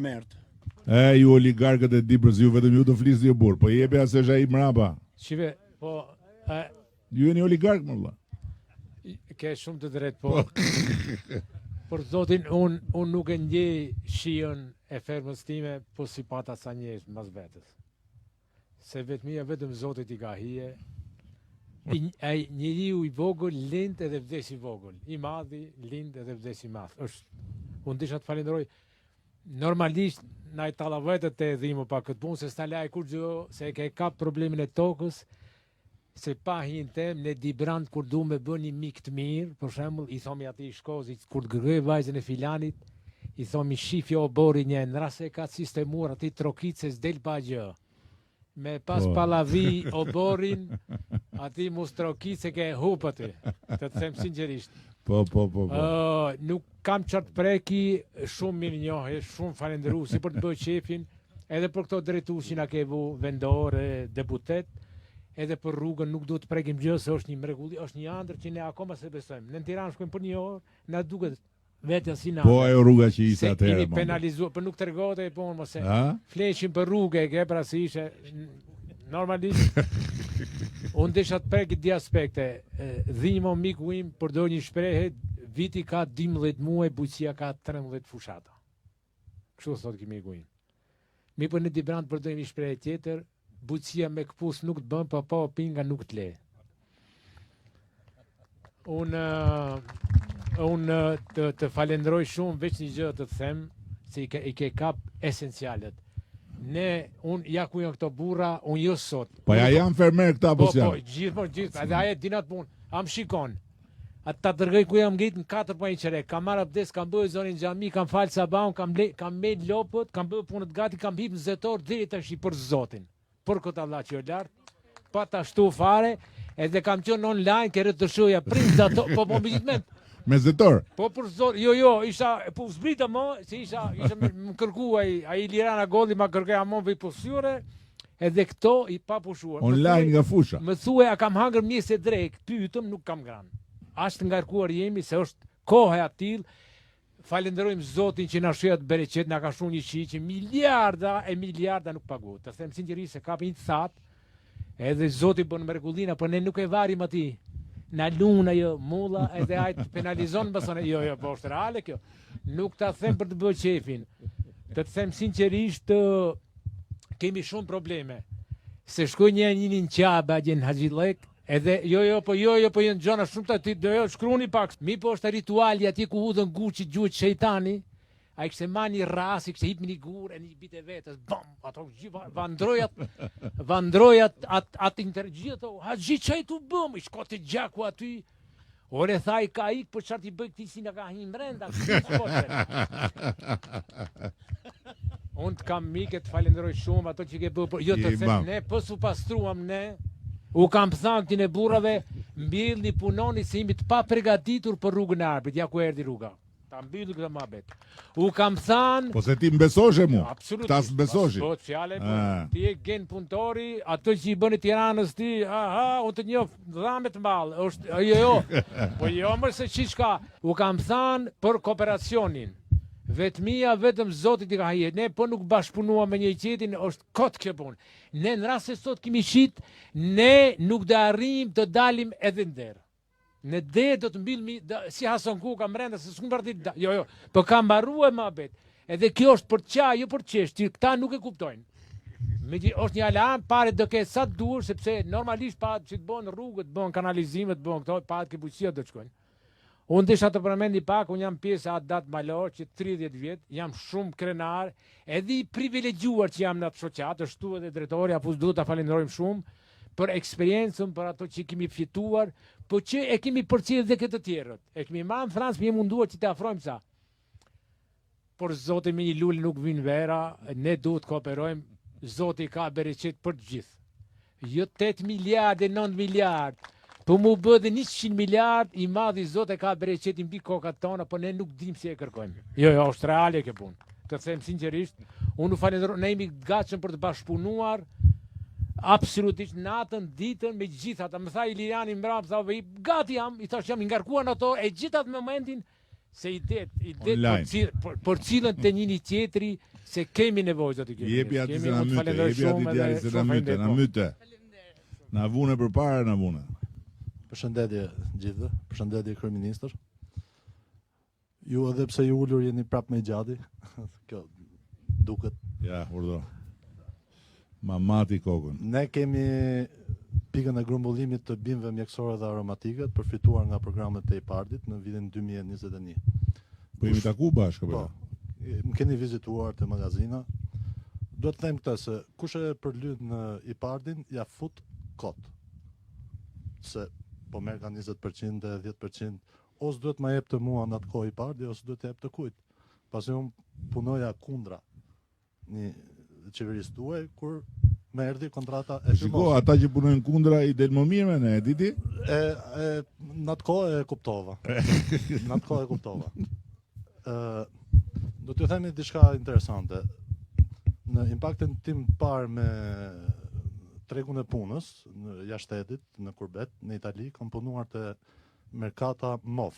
Mert. Ju oligarkët e Diprës, ju vetëm ju të flisni ju burr, po jepi as është ai mrapa. Shive, po Ju jeni oligark më valla. ke shumë të drejtë, po. Për zotin, unë nuk e ndjej shion e fermës time, po si pata sa njesh mas vetës. Se vetëmia vetëm zotit i ka hije. Ai njeriu i vogël lind edhe vdes i vogël. I madhi lind edhe vdes i madh. Unë disha të falenderoj. Normalisht na i tallavetët e dhimu pa këtë punë, se s'ta laj kur gjë, se ke kap problemin e tokës, se pa hin tem, ne Dibrand kur du me bën një mik të mirë, për shembull, i thomi atij shkozit, kur të gërgëj vajzën e filanit, i thomi shifja o bori një, në rast se ka sistemuar atij trokit se s'del pa gjë. Me pas pallavi o borin, ati mu strokit se ke hup aty, të them sinqerisht. Po. Nuk kam qatë preki, shumë mirë njohë, shumë falenderuesi për të bëjë qefin, edhe për këto drejtuesi na ke vu vendor e deputet, edhe për rrugën nuk duhet të prekim gjë, se është një mrekulli, është një ëndër që ne akoma se besojmë. Në Tiranë shkojmë për një orë, na duket vetën si na. Po ajo rruga që ishte atëherë. Se keni penalizuar, për nuk tregohet e punë mos e. Fleqim për rrugë e ke pra si ishte normalisht. Unë desha të prek di aspekte. Dhimbja miku im përdor një shprehje, viti ka 12 muaj, bujqësia ka 13 fushata. Kështu thot ky miku im. Mi për në Dibrand përdor një shprehje tjetër, bujqësia me këpus nuk të bën, pa pinga nuk të le. Unë të falenderoj shumë, veç një gjë të them, se i ke kap esencialet. Unë ja ku janë këto burra, unë jo sot. Po ja janë fermer këta apo s'janë? Po, gjithë, edhe aje dinat punë, am shikon. Atë ta dërgoj ku jam ngrit në 4 pa një qerek, kam marrë abdes, kam bëjë zonin xhami, kam falë sabahun, kam me lopët, kam bëjë punët gati, kam hip në zetor, deri tash për Zotin. Për këtë Allah që jo lartë, pa ta shtu fare, edhe kam qenë online, kërë të shoja, princ ato, po më gjithmet. Me zetor? Po për zor, jo, isha, po zbrita më, se isha më kërkuaj, a i Lirana Golli ma kërkaj amon vej posjure, edhe këto i pa pushuar. Online nga fusha? Më thuaj, a kam hangër mjes e drejk, pyetëm, nuk kam gran. Ashtë ngarkuar jemi, se është kohë e atil, falenderojmë Zotin që na shëjat bereqet, na ka shumë një qiqi, miliarda nuk paguhet. Të them sinqerisht se kapi një thatë, edhe Zoti bën mrekullinë, por ne nuk e varim atij. Na luna jo mulla, edhe ai të penalizon bëson. Jo, po është reale kjo. Nuk ta them për të bërë qefin. Të them sinqerisht, kemi shumë probleme. Se shkoj një qaba në Haxhillek, edhe jo, po janë gjona shumë të ti, shkruni pak. Mi po është rituali ati ku hudhën Gucci gjuhët shejtani, a i kështë ma një ras, i kështë hip një gurë, e një bit e vetës, bam, ato vandrojat atë intergjit, ha gjithë që i të bëm, i shkote gjaku aty, ore tha i ka ikë, për qartë i bëjë këti si nga ka hinë mrenda, unë të kam mike të falenderoj shumë, ato që ke bërë, jo të them ne, pësu pastruam ne, u kam thënë këtine burrave, mbillni punoni se jemi të pa përgatitur për rrugën e arbrit, ja ku erdi rruga. Ta mbylli këtë muhabet. U kam thënë... Po se ti mbesoshe mu? Absolutisht. Ta s'besoshi? Po, fjale, ti e gen punëtori, ato që i bëni Tiranës ti, unë të njoh dhamet mballë, jo, po jo më se çishka. U kam thënë për kooperacionin. Vetmia vetëm Zotit i ka hijet. Ne po nuk bashkëpunuam me një qetin, është kot kjo punë. Ne në rast se sot kemi shit, ne nuk do arrijmë të dalim edhe nder. Në dhe do të mbillmi, si Hasan Kuka mrenda, se s'kun partit, jo, po ka mbarruar muhabet. Edhe kjo është për çaj, jo për çesh, këta nuk e kuptojnë. Është një alarm, pare do ke sa të duhur, sepse normalisht pa që të bën rrugët, bën kanalizimet, bën këto, pa të bujqësia do të shkojnë. Unë desha të përmendi pak, unë jam pjesë Adat Malor, që 30 vjet, jam shumë krenar, edhe i privilegjuar që jam në atë shoqat, është tu edhe drejtori, apo duhet ta falenderojmë shumë për eksperiencën, për ato që kemi fituar, po që e kemi përcjellë dhe këtë tjerët. E kemi marrë në Francë, më munduar që të afrojmë sa. Por Zoti me një lul nuk vin vera, ne duhet kooperojmë, Zoti ka bereqet për të gjithë. Jo 8 miliardë, 9 miliardë, po mu bë dhe 100 miliardë, i madhi Zoti ka bereqet mbi kokat tona, po ne nuk dim si e kërkojmë. Jo, është reale kjo punë. Të them sinqerisht, unë u falenderoj, ne jemi gatshëm për të bashkëpunuar, absolutisht natën, ditën, me gjithat. Më tha Iliriani mbrapa, tha, gati jam, i thash jam i ngarkuar në ato, e gjithat me momentin, se i det Online. për cilën të njëri tjetri se kemi nevojë zoti Kryeminist. Jepi aty Kemi se na unë myte, falenderoj jepi aty shumë djali edhe se na shumë myte, na falenderoj. myte. Na vune përpara, na vune. Përshëndetje gjithëve, përshëndetje kryeministër. Ju edhe pse ju ulur jeni prap me gjati. Kjo duket. Ja, urdhro. Mamati kokën. Ne kemi pikën e grumbullimit të bimëve mjekësore dhe aromatike përfituar nga programet e IPARD-it në vitin 2021. Po jemi taku bashkë apo? Po, më keni vizituar të magazina. Do të them këtë se kush e përlyet në IPARD-in ja fut kot. Se po merr nga 20% dhe 10%, ose duhet ma jep të mua në atë kohë IPARD-i, ose duhet të jep të kujt. Pasi unë punoja kundra një qeverisë tuaj kur më erdhi kontrata e Shiko, ata që punojnë kundra i del më mirë me ne, e diti? Në atë kohë e kuptova. Në atë kohë e kuptova. Do t'ju themi diçka interesante. Në impaktin tim parë me tregun e punës në jashtë shtetit, në Kurbet, në Itali, kam punuar te Mercata MOF,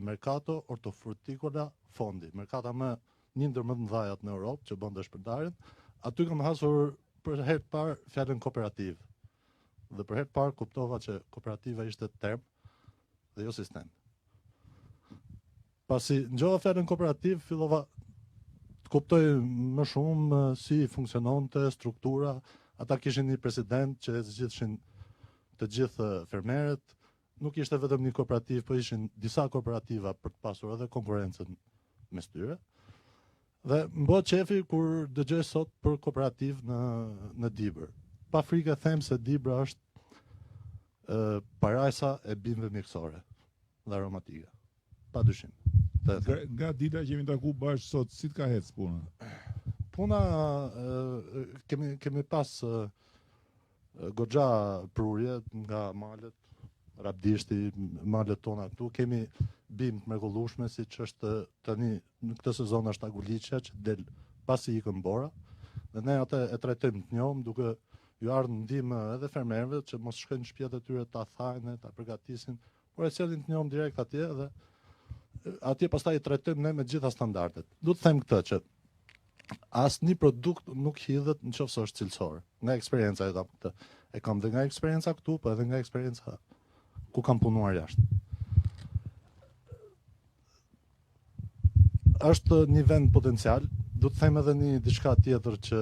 Mercato Ortofruticola Fondi, merkata më një ndër më të mëdhajat në Europë që bën dëshpërndarjen. Aty kam hasur për herë të parë fjalën kooperativ. Dhe për herë të parë kuptova që kooperativa ishte term dhe jo sistem. Pasi ngjova fjalën kooperativ, fillova të kuptoj më shumë si funksiononte struktura. Ata kishin një president që zgjidhshin të gjithë fermerët. Nuk ishte vetëm një kooperativ, po ishin disa kooperativa për të pasur edhe konkurrencën mes tyre. Dhe më bë qefi kur dëgjoj sot për kooperativ në Dibër. Pa frikë them se Dibra është parajsa e bimëve mjekësore dhe aromatike. Pa dyshim. Nga dita që jemi taku bashkë sot, si të ka hec puna? Puna kemi pas goxha prurje nga malet, Rabdishti, malet tona këtu, kemi bimë të mrekullueshme, siç është tani në këtë sezon është aguliçja që del pasi ikën bora. Dhe ne atë e trajtojmë të njohëm duke ju ardhur ndihmë edhe fermerëve që mos shkojnë në shtëpiat e tyre ta thajnë, ta përgatisin, por e sjellin të njohëm direkt atje dhe atje pastaj i trajtojmë ne me të gjitha standardet. Du të them këtë që asnjë produkt nuk hidhet nëse është cilësor. Nga eksperjenca e kam këtë. E kam dhe nga eksperjenca këtu, po edhe nga eksperjenca ku kam punuar jashtë. Është një vend potencial, du të them edhe një diçka tjetër që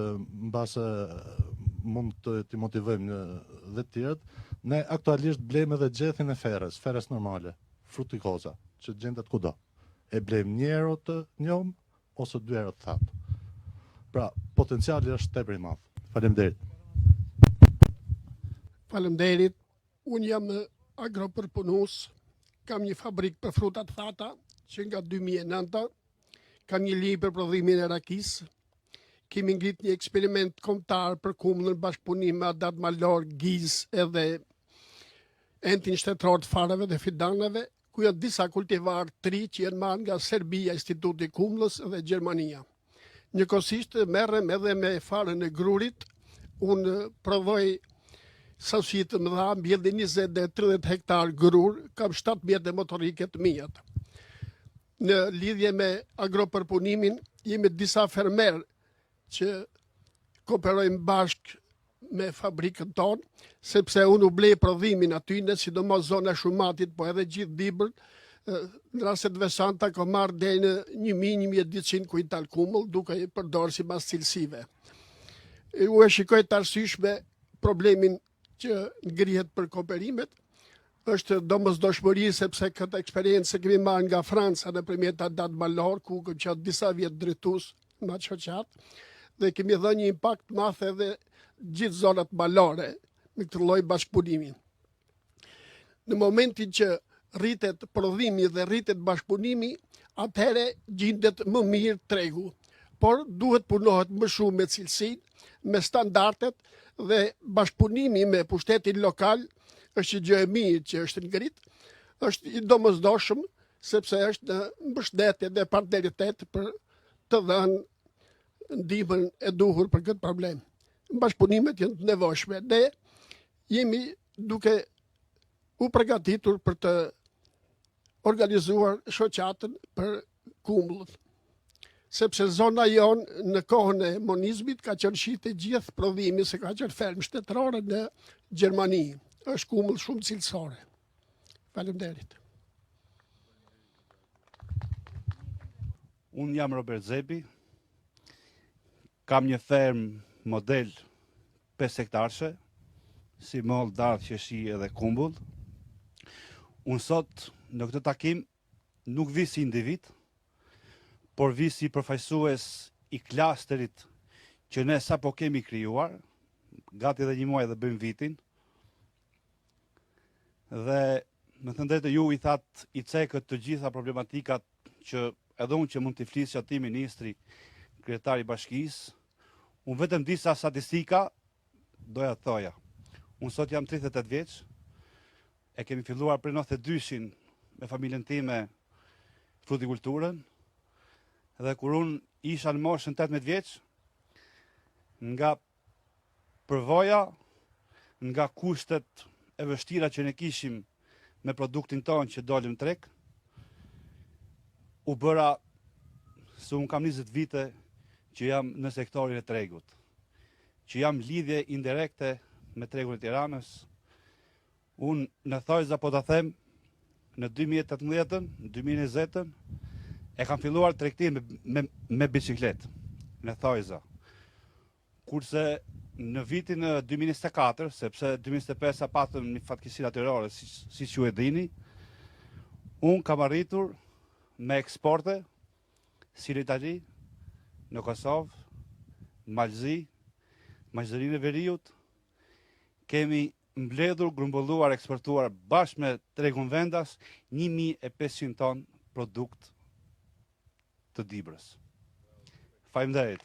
mbase mund të motivojmë dhe të tjerët. Ne aktualisht blejmë edhe gjethin e ferres normale, frutikoza, që gjendet kudo. E blejmë një herë të njohëm ose 2 herë të thatë. Pra, potenciali është tepër i madh. Faleminderit. Faleminderit. Unë jam agropërpunues, kam një fabrikë për fruta të thata që nga 2009 kam një linjë për prodhimin e rakisë. Kemi ngrit një eksperiment kombëtar për kumllën bashkëpunim me Adat Malor, Giz edhe entin shtetëror të fareve dhe fidaneve, ku janë disa kultivar të ri që janë marrë nga Serbia, Instituti i Kumllës dhe Gjermania. Njëkohësisht merrem edhe me farën e grurit. Unë prodhoj sasi të mëdha, mbjellë 20 dhe 30 hektar grur, kam 17 motorike të mia. Në lidhje me agropërpunimin, jemi disa fermer që kooperojmë bashkë me fabrikën tonë, sepse unë u blej prodhimin aty, në sidomos zona Shumatit, po edhe gjithë Dibër, në rastet veçanta ka marrë deri në 1.200 kuintal kumëll, duke i përdorur sipas cilësive. U e shikoj të arsyeshme problemin që ngrihet për kooperimet, është domosdoshmëri sepse këtë eksperiencë kemi marrë nga Franca nëpërmjet Adat Malor, ku kam qenë disa vjet drejtues në atë shoqat, dhe kemi dhënë një impakt madh edhe gjithë zonat malore me këtë lloj bashkëpunimi. Në momentin që rritet prodhimi dhe rritet bashkëpunimi, atëherë gjendet më mirë tregu. Por duhet punohet më shumë me cilësinë, me standardet dhe bashkëpunimi me pushtetin lokal është gjë e mirë që është ngrit, është i domosdoshëm sepse është në mbështetje dhe partneritet për të dhënë ndihmën e duhur për këtë problem. Bashkëpunimet janë të nevojshme. Ne jemi duke u përgatitur për të organizuar shoqatën për kumbullën. Sepse zona jonë në kohën e monizmit ka qenë shite gjithë prodhimi, se ka qenë ferm shtetërore në Gjermani. Është kumbull shumë cilësore. Faleminderit. Unë jam Robert Zebi, kam një ferm model 5 hektarshe, si mollë, dardhë, qeshi edhe kumbull. Unë sot në këtë takim nuk vi si individ, por vi si përfaqësues i klasterit që ne sapo kemi krijuar, gati edhe 1 muaj dhe bëjmë vitin. Dhe me thënë drejtë ju i thatë i cekët të gjitha problematikat që edhe unë që mund të flisja ti ministri, kryetari i bashkisë, unë vetëm disa statistika doja të thoja. Unë sot jam 38 vjeç, e kemi filluar për 92-shin me familjen time frutikulturën, dhe kur unë isha në moshën 18 vjeç, nga përvoja, nga kushtet e vështira që ne kishim me produktin tonë që dolim treg, u bëra se unë kam 20 vite që jam në sektorin e tregut, që jam lidhje indirekte me tregun e Tiranës. Unë në thojza po të them, në 2018, në 2020, e kam filluar tregtin me bicikletë, në thojza. Kurse në vitin 2024, sepse 2025 patëm një fatkeqësi natyrore, si që e dini, unë kam arritur me eksporte, si në Itali, në Kosovë, në Malzi, Maqedoninë e Veriut, kemi mbledhur, grumbulluar, eksportuar bashkë me tregun vendas 1500 ton produkt të Dibrës. Faleminderit.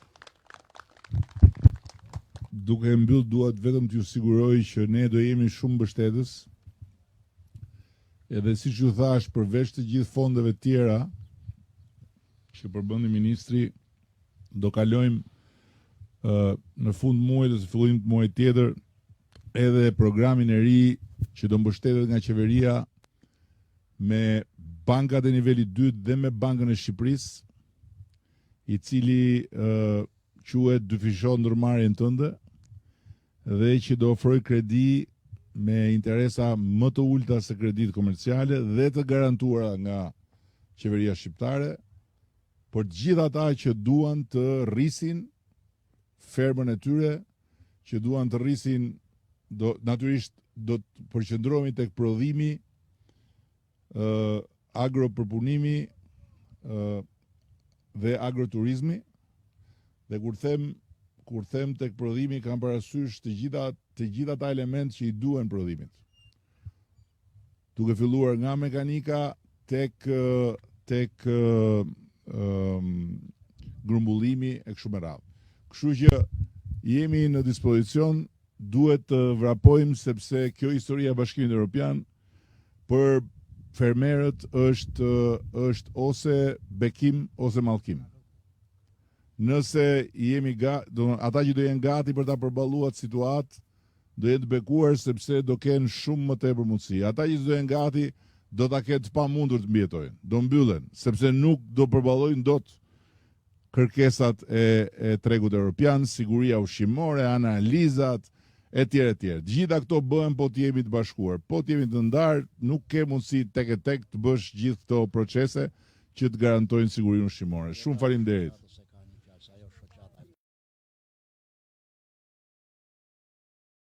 Duke mbyll, duat vetëm t'ju siguroj që ne do jemi shumë mbështetës. Edhe siç ju thash, përveç të gjithë fondeve tjera që përmendi ministri, do kalojmë në fund muajit ose fillim të muajit tjetër edhe programin e ri që do mbështetet nga qeveria me bankat e nivelit 2 dhe me Bankën e Shqipërisë, i cili quhet dyfishon ndërmarrjen tënde dhe që do ofroj kredi me interesa më të ulta se kreditë komerciale dhe të garantuara nga qeveria shqiptare, por gjithë ata që duan të rrisin fermën e tyre, që duan të rrisin, natyrisht do të përqendrohemi tek prodhimi, agropërpunimi dhe agroturizmi. Dhe kur them tek prodhimi, kam parasysh të gjitha ata elementë që i duhen prodhimit. Duke filluar nga mekanika tek grumbullimi e kështu me radhë. Kështu që jemi në dispozicion, duhet të vrapojmë sepse kjo historia e Bashkimit Evropian për fermerët është ose bekim ose mallkim. Nëse jemi ata që do jenë gati për ta përballuar situatë, do jenë të bekuar sepse do kenë shumë më tepër mundësi. Ata që do jenë gati do ta kenë të pamundur të mbijetojnë, do mbyllen, sepse nuk do përballojnë dot kërkesat e tregut evropian, siguria ushqimore, analizat, etj. Të gjitha këto bëhen po të jemi të bashkuar, po të jemi të ndarë, nuk ke mundësi tek e tek të bësh gjithë këto procese që të garantojnë sigurinë ushqimore. Shumë faleminderit.